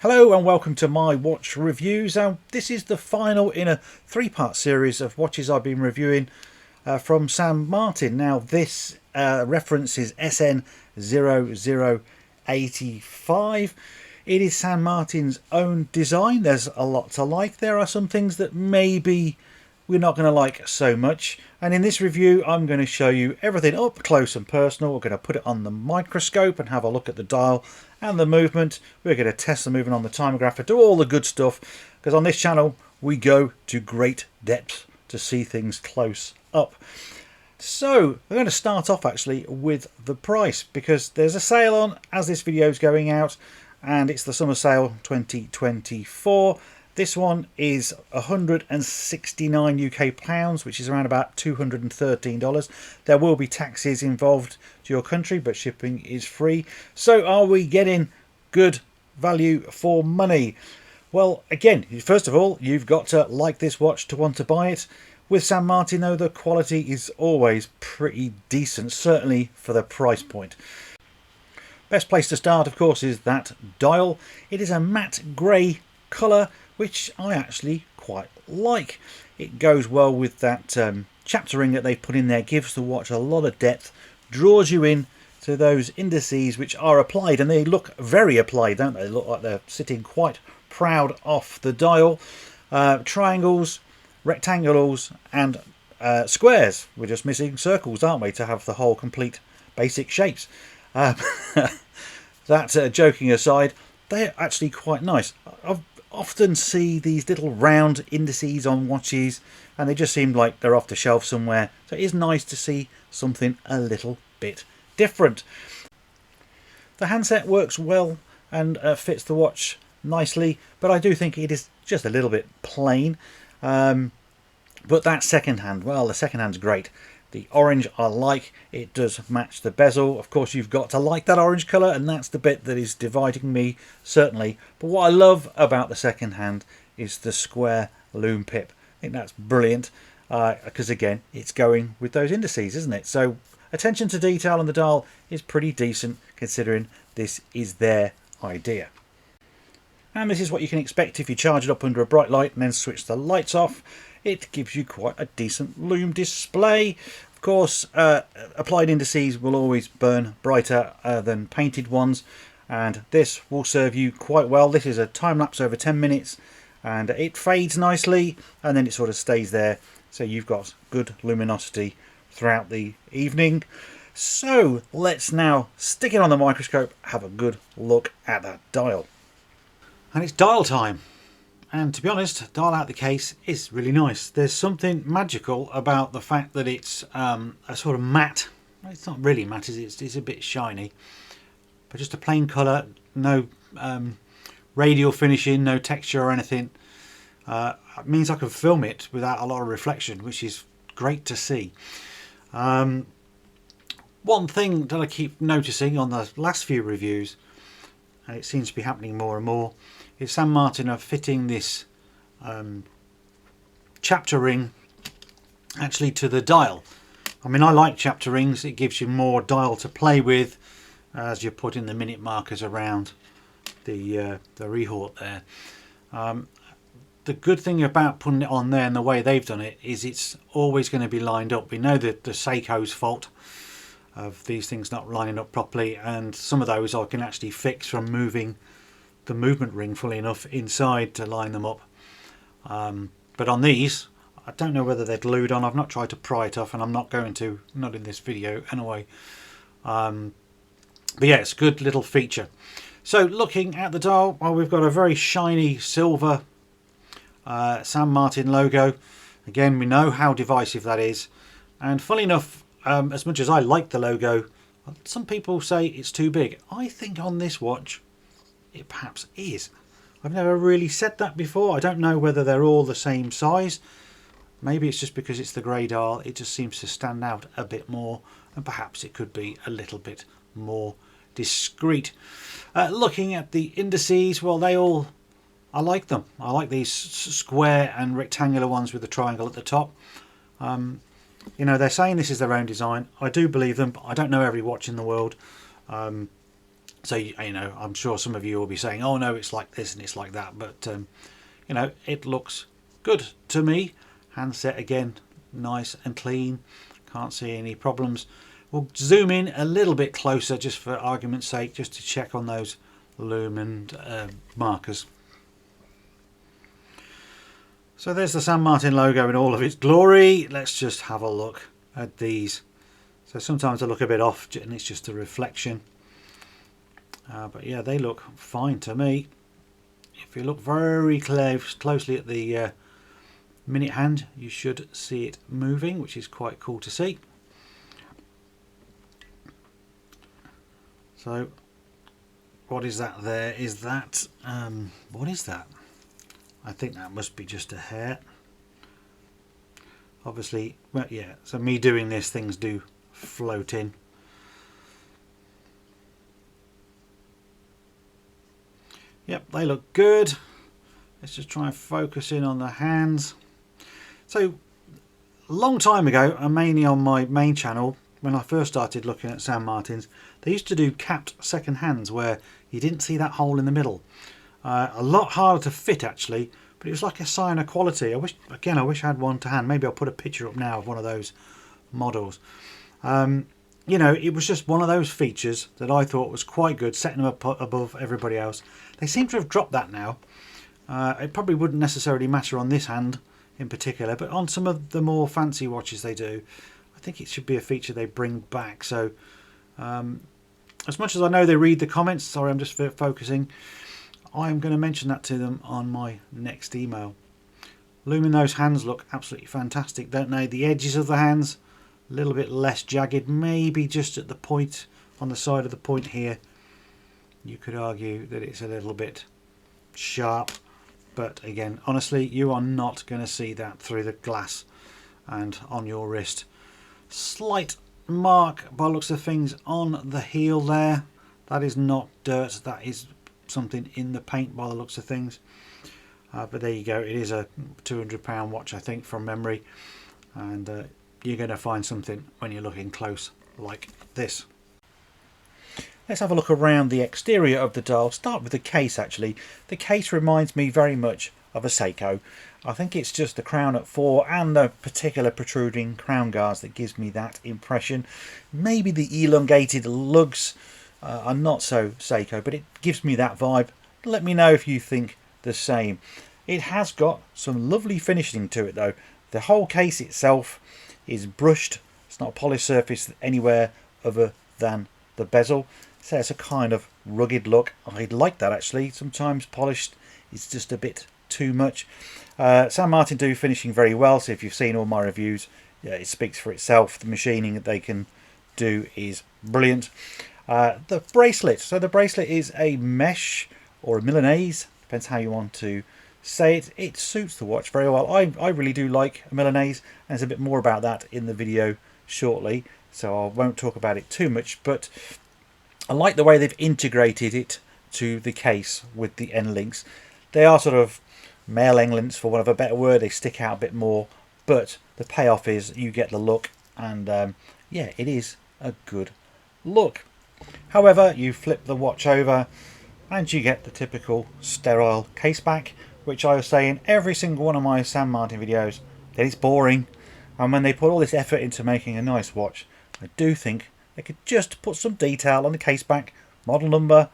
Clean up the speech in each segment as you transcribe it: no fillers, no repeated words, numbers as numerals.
Hello and welcome to my watch reviews. This is the final in a three-part series of watches I've been reviewing from St. Martin. Now this reference is SN0085. It is St. Martin's own design. There's a lot to like. There are some things that maybe we're not going to like so much, and in this review I'm going to show you everything up close and personal. We're going to put it on the microscope and have a look at the dial and the movement. We're going to test the movement on the Timegrapher, do all the good stuff, because on this channel we go to great depths to see things close up. So we're going to start off actually with the price, because there's a sale on as this video is going out, and it's the summer sale 2024. This one is 169 UK pounds, which is around about $213. There will be taxes involved to your country, but shipping is free. So are we getting good value for money? Well, again, first of all, you've got to like this watch to want to buy it. With St. Martin, though, the quality is always pretty decent, certainly for the price point. Best place to start, of course, is that dial. It is a matte grey colour, which I actually quite like. It goes well with that chapter ring that they've put in there, gives the watch a lot of depth, draws you in to those indices which are applied, and they look very applied, don't they? They look like they're sitting quite proud off the dial. Triangles, rectangles and squares. We're just missing circles, aren't we, to have the whole complete basic shapes. That joking aside, they're actually quite nice. I've often see these little round indices on watches and they just seem like they're off the shelf somewhere, so it is nice to see something a little bit different. The handset works well and fits the watch nicely, but I do think it is just a little bit plain. But that second hand, well, the second hand's great. The orange I like, it does match the bezel. Of course, you've got to like that orange colour, and that's the bit that is dividing me, certainly. But what I love about the second hand is the square lume pip. I think that's brilliant, because again, it's going with those indices, isn't it? So attention to detail on the dial is pretty decent, considering this is their idea. And this is what you can expect if you charge it up under a bright light and then switch the lights off. It gives you quite a decent lume display. Of course, applied indices will always burn brighter than painted ones, and this will serve you quite well. This is a time lapse over 10 minutes, and it fades nicely, and then it sort of stays there. So you've got good luminosity throughout the evening. So let's now stick it on the microscope, have a good look at that dial. And it's dial time. And to be honest, dial out the case is really nice. There's something magical about the fact that it's a sort of matte. It's not really matte, is it? It's a bit shiny. But just a plain colour, no radial finishing, no texture or anything. It means I can film it without a lot of reflection, which is great to see. One thing that I keep noticing on the last few reviews, and it seems to be happening more and more, is St. Martin are fitting this chapter ring actually to the dial. I mean, I like chapter rings. It gives you more dial to play with as you're putting the minute markers around the rehort there. The good thing about putting it on there and the way they've done it is it's always going to be lined up. We know that the Seiko's fault of these things not lining up properly, and some of those I can actually fix from moving the movement ring fully enough inside to line them up. But on these, I don't know whether they're glued on. I've not tried to pry it off, and I'm not going to, not in this video anyway. But yeah, it's a good little feature. So looking at the dial, well, we've got a very shiny silver St. Martin logo. Again, we know how divisive that is, and funny enough, as much as I like the logo, some people say it's too big. I think on this watch it perhaps is. I've never really said that before. I don't know whether they're all the same size. Maybe it's just because it's the grey dial, it just seems to stand out a bit more, and perhaps it could be a little bit more discreet. Looking at the indices, well, I like them. I like these square and rectangular ones with the triangle at the top. You know, they're saying this is their own design. I do believe them, but I don't know every watch in the world. So, you know, I'm sure some of you will be saying, oh no, it's like this and it's like that. But, you know, it looks good to me. Handset again, nice and clean. Can't see any problems. We'll zoom in a little bit closer just for argument's sake, just to check on those lumen markers. So there's the San Martin logo in all of its glory. Let's just have a look at these. So sometimes they look a bit off and it's just a reflection. But yeah, they look fine to me. If you look very closely at the minute hand, you should see it moving, which is quite cool to see. So what is that there? Is that, what is that? I think that must be just a hair. Obviously, well, yeah, so me doing this, things do float in. Yep, they look good. Let's just try and focus in on the hands. So, a long time ago, and mainly on my main channel, when I first started looking at San Martins, they used to do capped second hands where you didn't see that hole in the middle. A lot harder to fit actually, but it was like a sign of quality. I wish I had one to hand. Maybe I'll put a picture up now of one of those models. You know, it was just one of those features that I thought was quite good, setting them up above everybody else. They seem to have dropped that now. It probably wouldn't necessarily matter on this hand in particular, but on some of the more fancy watches they do, I think it should be a feature they bring back. So as much as I know they read the comments, sorry, I'm just focusing, I'm going to mention that to them on my next email. Lumen, those hands look absolutely fantastic, don't they? The edges of the hands, a little bit less jagged, maybe just at the point, on the side of the point here. You could argue that it's a little bit sharp, but again, honestly, you are not going to see that through the glass and on your wrist. Slight mark by looks of things on the heel there. That is not dirt, that is something in the paint by the looks of things. But there you go, it is a £200 watch, I think, from memory, and you're going to find something when you're looking close like this. Let's have a look around the exterior of the dial. Start with the case actually. The case reminds me very much of a Seiko. I think it's just the crown at 4 and the particular protruding crown guards that gives me that impression. Maybe the elongated lugs are not so Seiko, but it gives me that vibe. Let me know if you think the same. It has got some lovely finishing to it though. The whole case itself is brushed. It's not a polished surface anywhere other than the bezel. So it's a kind of rugged look. I like that actually. Sometimes polished is just a bit too much. San Martin do finishing very well, so if you've seen all my reviews, yeah, it speaks for itself. The machining that they can do is brilliant. The bracelet. So the bracelet is a mesh or a Milanese, depends how you want to say it. It suits the watch very well. I really do like a Milanese, and there's a bit more about that in the video shortly, so I won't talk about it too much, but I like the way they've integrated it to the case with the end links. They are sort of male end links, for want of a better word. They stick out a bit more, but the payoff is you get the look, and yeah, it is a good look. However, you flip the watch over and you get the typical sterile case back, which I was saying every single one of my San Martin videos that it's boring, and when they put all this effort into making a nice watch, I do think they could just put some detail on the case back, model number,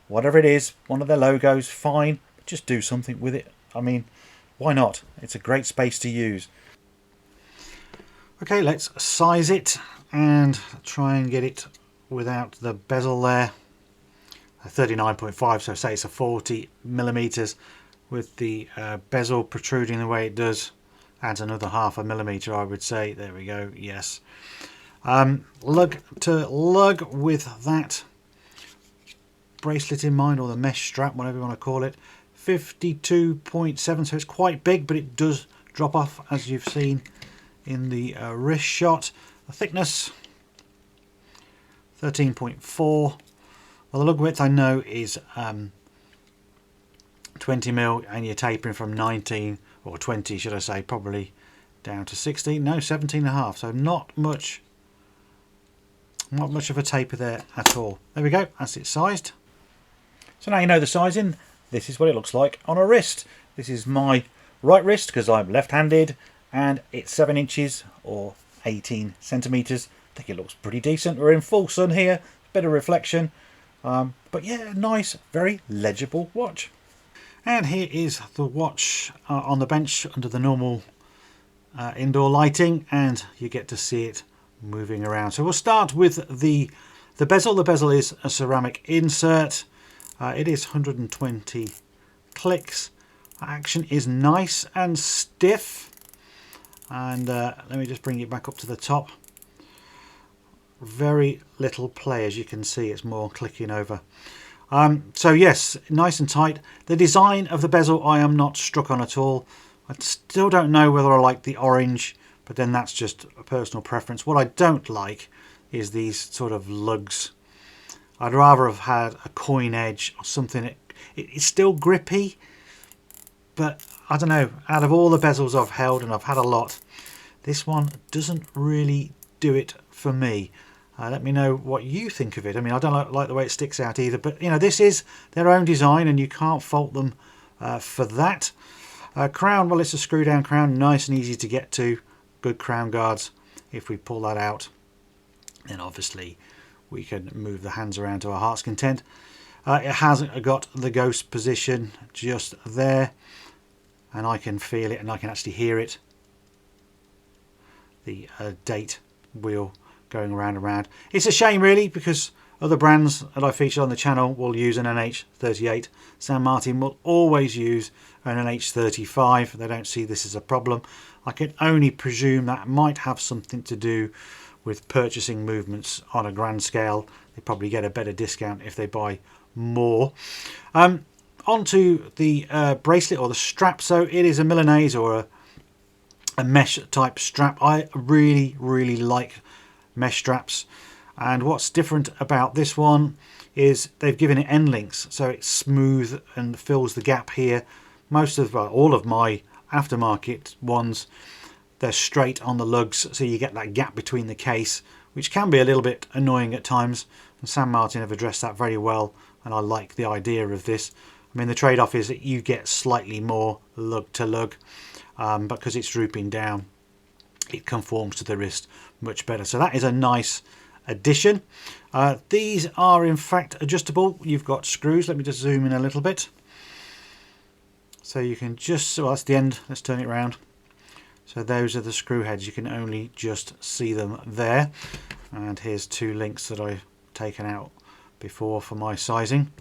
whatever it is, one of their logos, fine, but just do something with it. I mean, why not? It's a great space to use. Okay, let's size it and try and get it without the bezel there. 39.5, so say it's a 40 millimeters with the bezel protruding the way it does. Adds another half a millimeter, I would say. There we go, yes. Lug to lug with that bracelet in mind, or the mesh strap, whatever you want to call it. 52.7, so it's quite big, but it does drop off, as you've seen in the wrist shot. The thickness 13.4. Well, the lug width I know is 20 mil, and you're tapering from 19 or 20, should I say, probably down to 16. No, 17.5. So not much of a taper there at all. There we go. That's it sized. So now you know the sizing. This is what it looks like on a wrist. This is my right wrist because I'm left-handed, and it's 7 inches or 18 centimeters. I think it looks pretty decent. We're in full sun here, bit of reflection, but yeah, nice, very legible watch. And here is the watch on the bench under the normal indoor lighting, and you get to see it moving around. So we'll start with the bezel. The bezel is a ceramic insert. It is 120 clicks. Action is nice and stiff, and let me just bring it back up to the top. Very little play, as you can see. It's more clicking over. So yes, nice and tight. The design of the bezel I am not struck on at all. I still don't know whether I like the orange, but then that's just a personal preference. What I don't like is these sort of lugs. I'd rather have had a coin edge or something. It's still grippy, but I don't know, out of all the bezels I've held, and I've had a lot, this one doesn't really do it for me. Let me know what you think of it. I mean, I don't like the way it sticks out either, but you know, this is their own design and you can't fault them for that. Crown, well, it's a screw down crown, nice and easy to get to. Good crown guards. If we pull that out, then obviously we can move the hands around to our heart's content. It hasn't got the ghost position just there, and I can feel it and I can actually hear it. The date wheel going around and around. It's a shame really, because other brands that I featured on the channel will use an NH38. San Martin will always use an NH35. They don't see this as a problem. I can only presume that might have something to do with purchasing movements on a grand scale. They probably get a better discount if they buy more. Onto the bracelet or the strap. So it is a Milanese or a mesh type strap. I really like mesh straps, and what's different about this one is they've given it end links, so it's smooth and fills the gap here. Most of, well, all of my aftermarket ones, they're straight on the lugs, so you get that gap between the case, which can be a little bit annoying at times, and San Martin have addressed that very well, and I like the idea of this. I mean, the trade-off is that you get slightly more lug to lug, but because it's drooping down, it conforms to the wrist much better. So that is a nice addition. These are in fact adjustable. You've got screws. Let me just zoom in a little bit. So you can just, well, that's the end. Let's turn it around. So those are the screw heads. You can only just see them there. And here's 2 links that I've taken out before for my sizing.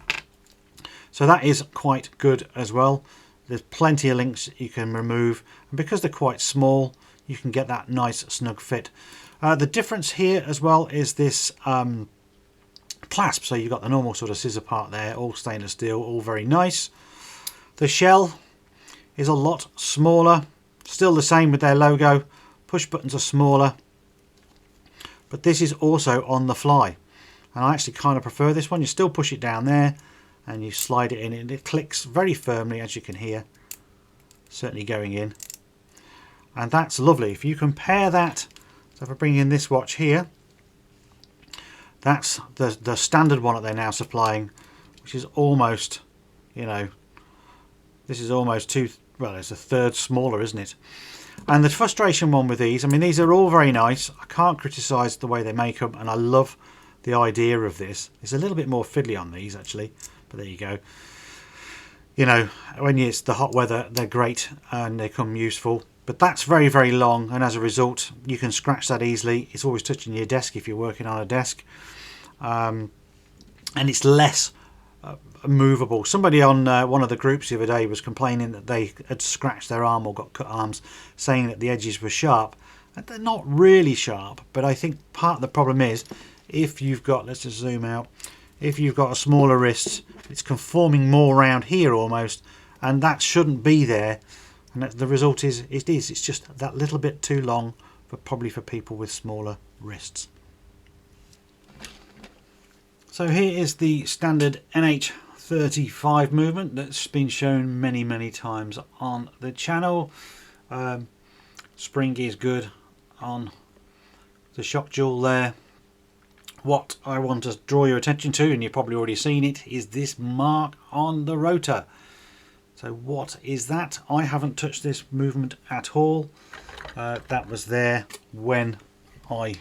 So that is quite good as well. There's plenty of links you can remove, and because they're quite small, you can get that nice snug fit. The difference here as well is this clasp. So you've got the normal sort of scissor part there, all stainless steel, all very nice. The shell is a lot smaller, still the same with their logo. Push buttons are smaller, but this is also on the fly, and I actually kind of prefer this one. You still push it down there and you slide it in, and it clicks very firmly, as you can hear, certainly going in. And that's lovely. If you compare that, so if I bring in this watch here, that's the standard one that they're now supplying, which is almost, you know, this is almost well, it's a third smaller, isn't it? And the frustration one with these, I mean, these are all very nice. I can't criticise the way they make them, and I love the idea of this. It's a little bit more fiddly on these actually, but there you go. You know, when it's the hot weather, they're great and they come useful. But that's very long, and as a result you can scratch that easily. It's always touching your desk if you're working on a desk, and it's less movable. Somebody on one of the groups the other day was complaining that they had scratched their arm or got cut arms, saying that the edges were sharp. And they're not really sharp, but I think part of the problem is if you've got, let's just zoom out, if you've got a smaller wrist, it's conforming more around here almost, and that shouldn't be there. And the result is it's just that little bit too long for probably for people with smaller wrists. So here is the standard NH35 movement that's been shown many times on the channel. Spring is good on the shock jewel there. what I want to draw your attention to, and you've probably already seen it, is this mark on the rotor. So what is that? I haven't touched this movement at all. That was there when I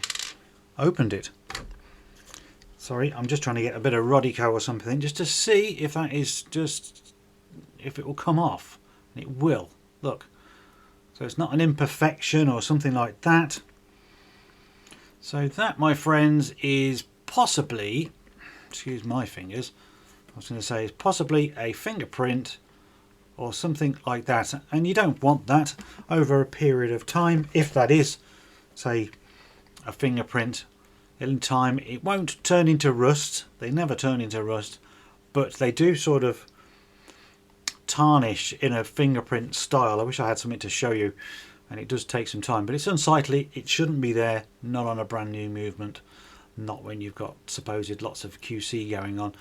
opened it. Sorry, I'm just trying to get a bit of Rodico or something just to see if that is just, if it will come off. And it will. Look. So it's not an imperfection or something like that. So that, my friends, is possibly, excuse my fingers, I was going to say, is possibly a fingerprint or something like that. And you don't want that over a period of time. If that is, say, a fingerprint, in time it won't turn into rust. They never turn into rust, but they do sort of tarnish in a fingerprint style. I wish I had something to show you, and it does take some time, but it's unsightly. It shouldn't be there, not on a brand new movement, not when you've got supposed lots of QC going on.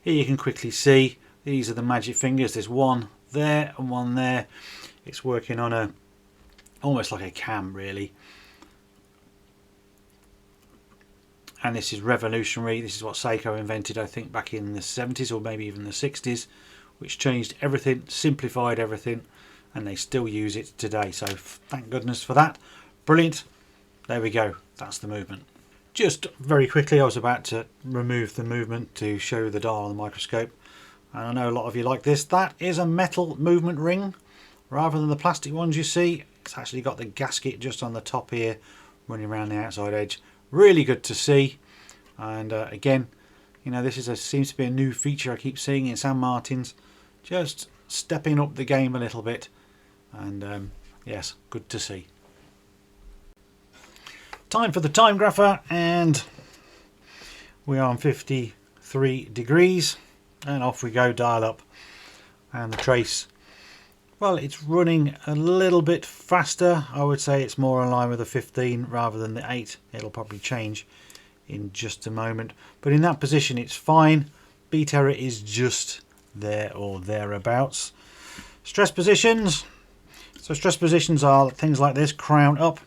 Here you can quickly see these are the magic fingers. There's one there and one there. It's working on a almost like a cam really, and this is revolutionary. This is what Seiko invented, I think, back in the 70s or maybe even the 60s, which changed everything, simplified everything, and they still use it today. So thank goodness for that. Brilliant. There we go. That's the movement. Just very quickly, I was about to remove the movement to show the dial on the microscope, and I know a lot of you like this. That is a metal movement ring rather than the plastic ones you see. It's actually got the gasket just on the top here running around the outside edge. Really good to see. And again, you know, this is seems to be a new feature I keep seeing in San Martin's, just stepping up the game a little bit, and yes, good to see. Time for the Timegrapher, and we are on 53 degrees, and off we go, dial up, and the trace, well, it's running a little bit faster. I would say it's more in line with the 15 rather than the 8. It'll probably change in just a moment, but in that position it's fine. Beat error is just there or thereabouts. Stress positions. So stress positions are things like this, crown up,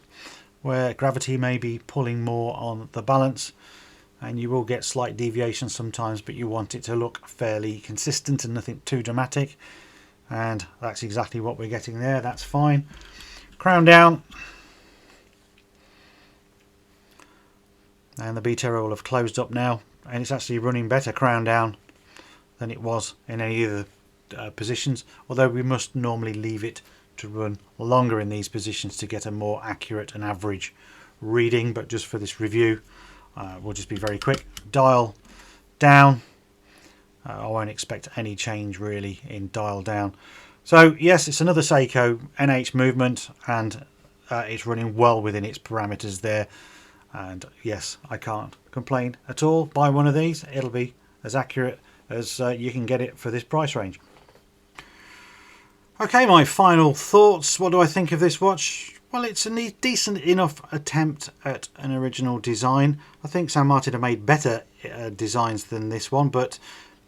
where gravity may be pulling more on the balance, and you will get slight deviations sometimes, but you want it to look fairly consistent and nothing too dramatic, and that's exactly what we're getting there. That's fine. Crown down, and the beat error will have closed up now, and it's actually running better crown down than it was in any of the positions, although we must normally leave it to run longer in these positions to get a more accurate and average reading. But just for this review, we'll just be very quick. Dial down. I won't expect any change really in dial down. So yes, it's another Seiko NH movement, and it's running well within its parameters there, and yes, I can't complain at all. Buy one of these, it'll be as accurate as you can get it for this price range. Okay, my final thoughts. What do I think of this watch? Well, it's a decent enough attempt at an original design. I think San Martin have made better designs than this one, but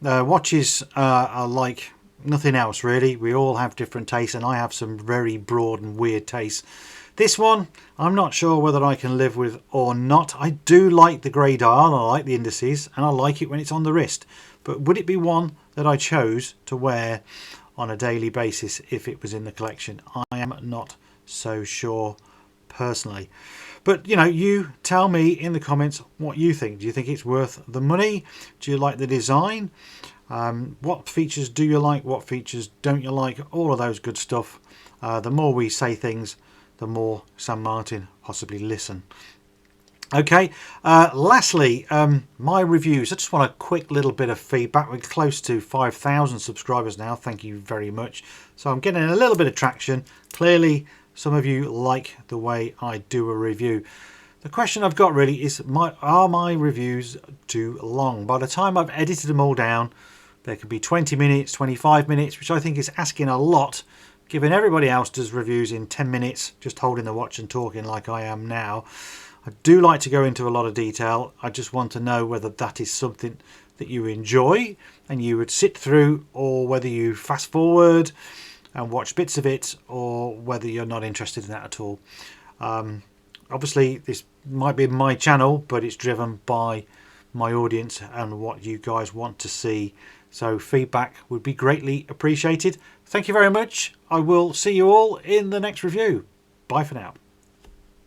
watches are like nothing else really. We all have different tastes, and I have some very broad and weird tastes. This one, I'm not sure whether I can live with or not. I do like the grey dial, I like the indices, and I like it when it's on the wrist. But would it be one that I chose to wear on a daily basis if it was in the collection? I am not so sure personally. But you know, you tell me in the comments what you think. Do you think it's worth the money? Do you like the design? What features do you like? What features don't you like? All of those good stuff. The more we say things, the more San Martin possibly listen. Okay, lastly, my reviews. I just want a quick little bit of feedback. We're close to 5,000 subscribers now. Thank you very much. So I'm getting a little bit of traction. Clearly, some of you like the way I do a review. The question I've got really is, are my reviews too long? By the time I've edited them all down, there could be 20 minutes, 25 minutes, which I think is asking a lot, given everybody else does reviews in 10 minutes, just holding the watch and talking like I am now. I do like to go into a lot of detail. I just want to know whether that is something that you enjoy and you would sit through, or whether you fast forward and watch bits of it, or whether you're not interested in that at all. Obviously, this might be my channel, but it's driven by my audience and what you guys want to see. So feedback would be greatly appreciated. Thank you very much. I will see you all in the next review. Bye for now.